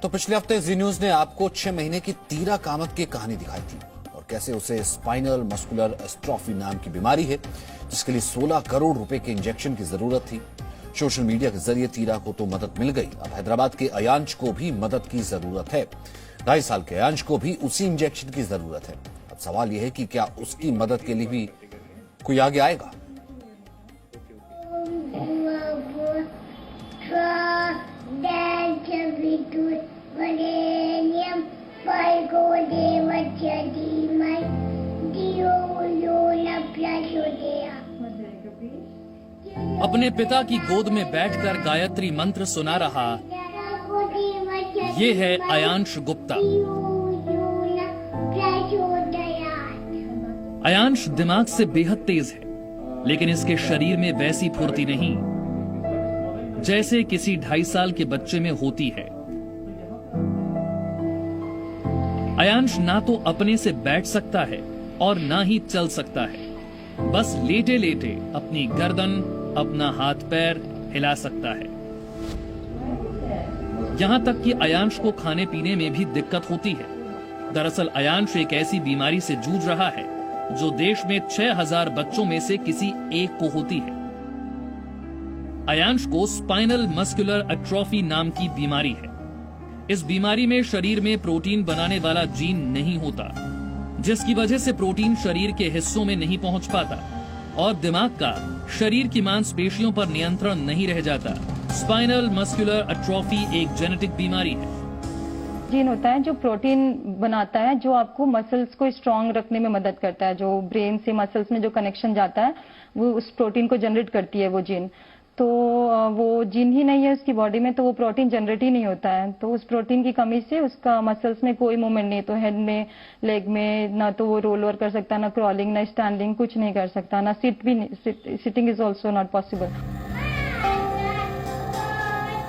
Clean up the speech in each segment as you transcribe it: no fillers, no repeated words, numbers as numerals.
तो पिछले हफ्ते जी न्यूज ने आपको 6 महीने की तीरा कामत की कहानी दिखाई थी और कैसे उसे स्पाइनल मस्कुलर एस्ट्रोफी नाम की बीमारी है जिसके लिए 16 करोड़ रुपए के इंजेक्शन की जरूरत थी। सोशल मीडिया के जरिए तीरा को तो मदद मिल गई, अब हैदराबाद के अयांश को भी मदद की जरूरत है। 2.5 साल के अयांश को भी उसी इंजेक्शन की जरूरत है। अब सवाल यह है कि क्या उसकी मदद के लिए भी कोई आगे आएगा। अपने पिता की गोद में बैठकर गायत्री मंत्र सुना रहा ये है अयांश गुप्ता। अयांश दिमाग से बेहद तेज है, लेकिन इसके शरीर में वैसी फुर्ती नहीं जैसे किसी 2.5 साल के बच्चे में होती है। अयांश ना तो अपने से बैठ सकता है और ना ही चल सकता है, बस लेटे लेटे अपनी गर्दन, अपना हाथ पैर हिला सकता है। यहां तक कि अयांश को खाने पीने में भी दिक्कत होती है। दरअसल अयांश एक ऐसी बीमारी से जूझ रहा है जो देश में 6000 बच्चों में से किसी एक को होती है। अयांश को स्पाइनल मस्कुलर एट्रोफी नाम की बीमारी है। इस बीमारी में शरीर में प्रोटीन बनाने वाला जीन नहीं होता, जिसकी वजह से प्रोटीन शरीर के हिस्सों में नहीं पहुंच पाता और दिमाग का शरीर की मांसपेशियों पर नियंत्रण नहीं रह जाता। स्पाइनल मस्कुलर एट्रोफी एक जेनेटिक बीमारी है। जीन होता है जो प्रोटीन बनाता है, जो आपको मसल्स को स्ट्रांग रखने में मदद करता है। जो ब्रेन से मसल्स में जो कनेक्शन जाता है वो उस प्रोटीन को जनरेट करती है वो जीन। तो वो जीन ही नहीं है उसकी बॉडी में, तो वो प्रोटीन जनरेट ही नहीं होता है। तो उस प्रोटीन की कमी से उसका मसल्स में कोई मूवमेंट नहीं, तो हेड में, लेग में ना तो वो रोल ओवर कर सकता, ना क्रॉलिंग, ना स्टैंडिंग, कुछ नहीं कर सकता, ना sitting is also not possible.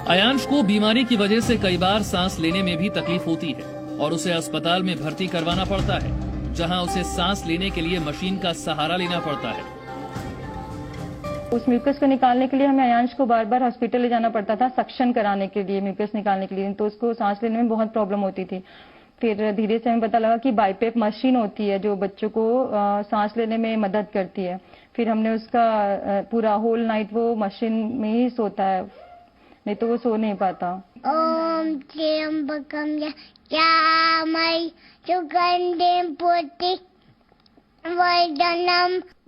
Ayansh को बीमारी की वजह से कई बार सांस लेने में भी तकलीफ होती है और उसे अस्पताल में भर्ती करवाना पड़ता है, जहां उसे सांस लेने के लिए मशीन का सहारा लेना पड़ता है। उस म्यूकस को निकालने के लिए हमें अयांश को बार बार हॉस्पिटल ले जाना पड़ता था, सक्शन कराने के लिए, म्यूकस निकालने के लिए। तो उसको सांस लेने में बहुत प्रॉब्लम होती थी। फिर धीरे से हमें पता लगा कि बाइपेप मशीन होती है जो बच्चों को सांस लेने में मदद करती है। फिर हमने उसका पूरा होल नाइट वो मशीन में ही सोता है, नहीं तो वो सो नहीं पाता। ओम त्र्यंबकम यजामहे सुगंधिं पुष्टिवर्धनम्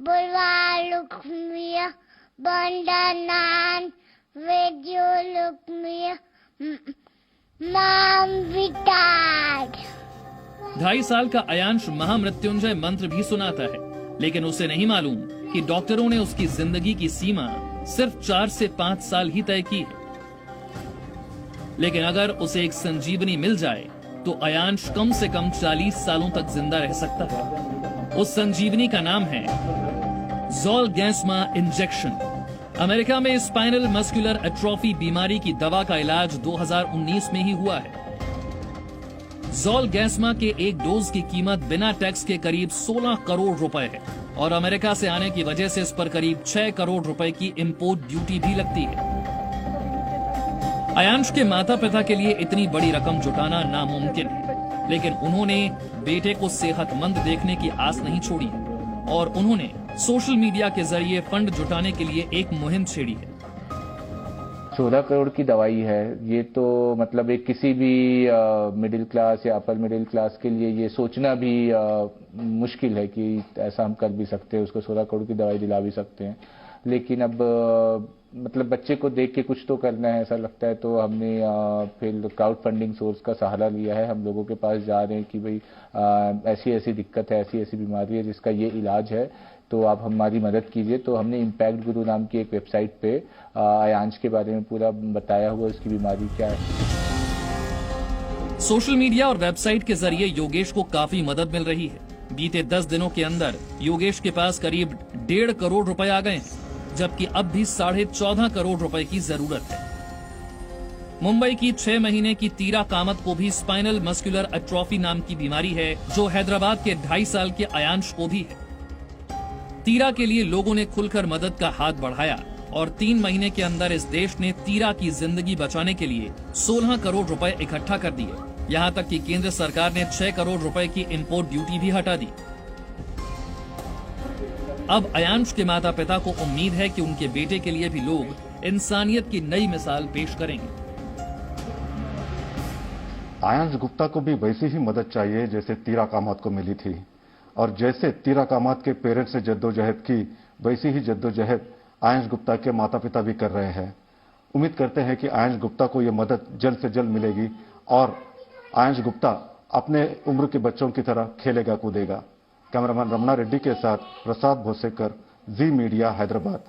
उर्वारुकमिव बन्धनान् विद्युल्लक्ष्मीः मां विटात्। 2.5 साल का अयांश महामृत्युंजय मंत्र भी सुनाता है, लेकिन उसे नहीं मालूम कि डॉक्टरों ने उसकी जिंदगी की सीमा सिर्फ 4 से 5 साल ही तय की है। लेकिन अगर उसे एक संजीवनी मिल जाए तो अयांश कम से कम 40 सालों तक जिंदा रह सकता है। उस संजीवनी का नाम है ज़ोलगेंस्मा इंजेक्शन। अमेरिका में स्पाइनल मस्कुलर एट्रोफी बीमारी की दवा का इलाज 2019 में ही हुआ है। ज़ोलगेंस्मा के एक डोज की कीमत बिना टैक्स के करीब 16 करोड़ रुपए है और अमेरिका से आने की वजह से इस पर करीब 6 करोड़ रुपए की इंपोर्ट ड्यूटी भी लगती है। अयांश के माता पिता के लिए इतनी बड़ी रकम जुटाना नामुमकिन है, लेकिन उन्होंने बेटे को सेहतमंद देखने की आस नहीं छोड़ी है और उन्होंने सोशल मीडिया के जरिए फंड जुटाने के लिए एक मुहिम छेड़ी है। 16 करोड़ की दवाई है, ये तो मतलब एक किसी भी मिडिल क्लास या अपर मिडिल क्लास के लिए ये सोचना भी मुश्किल है कि ऐसा हम कर भी सकते हैं, उसको 16 करोड़ की दवाई दिला भी सकते हैं। लेकिन अब मतलब बच्चे को देख के कुछ तो करना है ऐसा लगता है, तो हमने फिर क्राउड फंडिंग सोर्स का सहारा लिया है। हम लोगों के पास जा रहे हैं कि भाई ऐसी ऐसी दिक्कत है, ऐसी ऐसी बीमारी है जिसका ये इलाज है, तो आप हमारी मदद कीजिए। तो हमने इम्पैक्ट गुरु नाम की एक वेबसाइट पे अयांश के बारे में पूरा बताया हुआ, उसकी बीमारी क्या है। सोशल मीडिया और वेबसाइट के जरिए योगेश को काफी मदद मिल रही है। बीते 10 दिनों के अंदर योगेश के पास करीब 1.5 करोड़ रुपए आ गए हैं, जबकि अब भी 14.5 करोड़ रुपए की जरूरत है। मुंबई की 6 महीने की तीरा कामत को भी स्पाइनल मस्कुलर एट्रोफी नाम की बीमारी है, जो हैदराबाद के 2.5 साल के अयांश को भी है। तीरा के लिए लोगों ने खुलकर मदद का हाथ बढ़ाया, और 3 महीने के अंदर इस देश ने तीरा की जिंदगी बचाने के लिए 16 करोड़ रुपए इकट्ठा कर दिए। यहाँ तक कि केंद्र सरकार ने 6 करोड़ रुपए की इंपोर्ट ड्यूटी भी हटा दी। अब अयांश के माता पिता को उम्मीद है कि उनके बेटे के लिए भी लोग इंसानियत की नई मिसाल पेश करेंगे। आयांश गुप्ता को भी वैसी ही मदद चाहिए जैसे तीरा कामत को मिली थी, और जैसे तीरा कामत के पेरेंट्स ने जद्दोजहद की वैसी ही जद्दोजहद आयांश गुप्ता के माता पिता भी कर रहे हैं। उम्मीद करते हैं कि आयांश गुप्ता को यह मदद जल्द से जल्द मिलेगी और आयांश गुप्ता अपने उम्र के बच्चों की तरह खेलेगा कूदेगा। कैमरामैन रमना रेड्डी के साथ प्रसाद भोसेकर, जी मीडिया, हैदराबाद।